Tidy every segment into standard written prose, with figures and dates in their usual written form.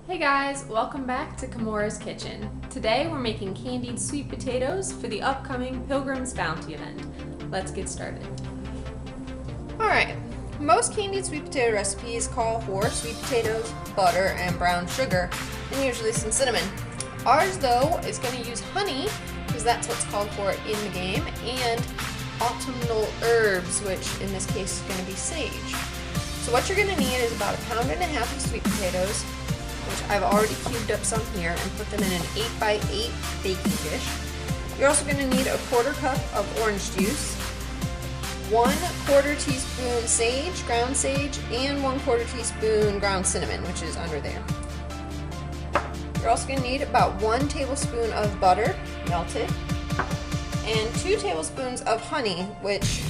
Hey guys, welcome back to Kamora's Kitchen. Today we're making candied sweet potatoes for the upcoming Pilgrim's Bounty event. Let's get started. Alright, most candied sweet potato recipes call for sweet potatoes, butter, and brown sugar, and usually some cinnamon. Ours though is going to use honey, because that's what's called for in the game, and autumnal herbs, which in this case is going to be sage. So what you're going to need is about 1.5 pounds of sweet potatoes, which I've already cubed up some here and put them in an 8x8 baking dish. You're also going to need a 1/4 cup of orange juice, 1/4 teaspoon sage, ground sage, and 1/4 teaspoon ground cinnamon, which is under there. You're also going to need about 1 tablespoon of butter, melted, and 2 tablespoons of honey, which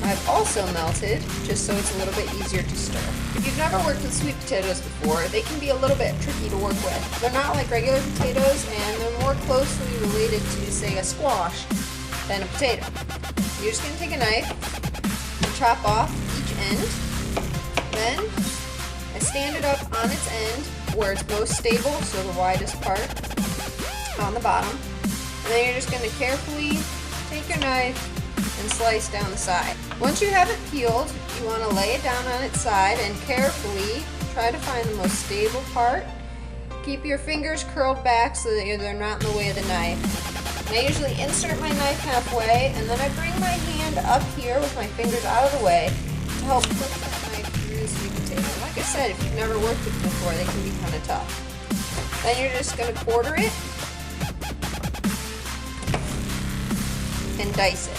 I've also melted, just so it's a little bit easier to stir. If you've never worked with sweet potatoes before, they can be a little bit tricky to work with. They're not like regular potatoes, and they're more closely related to, say, a squash than a potato. You're just going to take a knife and chop off each end. Then I stand it up on its end where it's most stable, so the widest part on the bottom. And then you're just going to carefully take your knife and slice down the side. Once you have it peeled, you want to lay it down on its side and carefully try to find the most stable part. Keep your fingers curled back so that they're not in the way of the knife. And I usually insert my knife halfway, and then I bring my hand up here with my fingers out of the way to help push that knife through the sweet potato. Like I said, if you've never worked with them before, they can be kind of tough. Then you're just going to quarter it and dice it.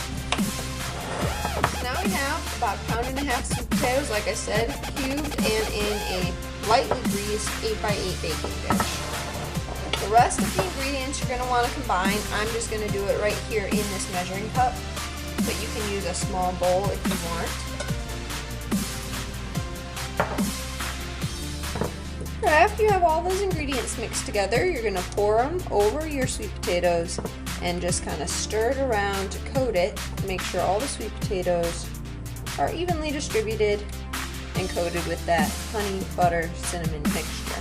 Now we have about 1.5 pounds of sweet potatoes, like I said, cubed and in a lightly greased 8x8 baking dish. The rest of the ingredients you're going to want to combine. I'm just going to do it right here in this measuring cup, but you can use a small bowl if you want. After you have all those ingredients mixed together, you're going to pour them over your sweet potatoes and just kind of stir it around to coat it to make sure all the sweet potatoes are evenly distributed and coated with that honey, butter, cinnamon mixture.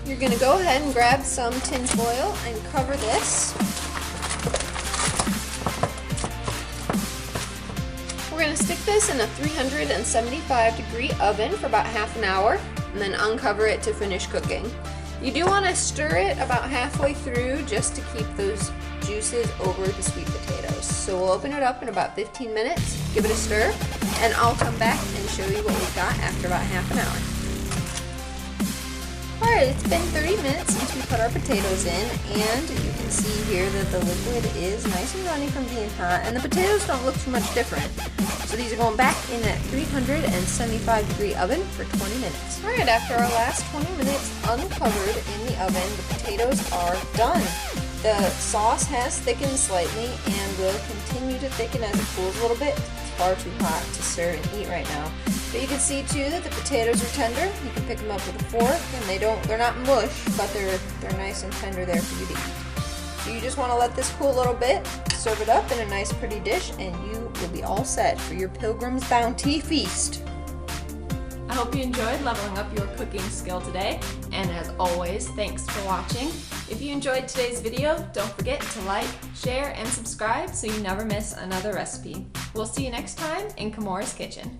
You're going to go ahead and grab some tin foil and cover this. We're going to stick this in a 375-degree oven for about half an hour and then uncover it to finish cooking. You do want to stir it about halfway through just to keep those juices over the sweet potatoes. So we'll open it up in about 15 minutes, give it a stir, and I'll come back and show you what we've got after about half an hour. Alright, it's been 30 minutes since we put our potatoes in, and you can see here that the liquid is nice and runny from being hot, and the potatoes don't look too much different. So these are going back in that 375-degree oven for 20 minutes. Alright, after our last 20 minutes uncovered in the oven, the potatoes are done. The sauce has thickened slightly and will continue to thicken as it cools a little bit. It's far too hot to stir and eat right now. But you can see too that the potatoes are tender. You can pick them up with a fork, and they're not mush, but they're nice and tender there for you to eat. So you just want to let this cool a little bit, serve it up in a nice pretty dish, and you will be all set for your Pilgrim's Bounty feast. I hope you enjoyed leveling up your cooking skill today, and as always, thanks for watching. If you enjoyed today's video, don't forget to like, share, and subscribe so you never miss another recipe. We'll see you next time in Kamora's Kitchen.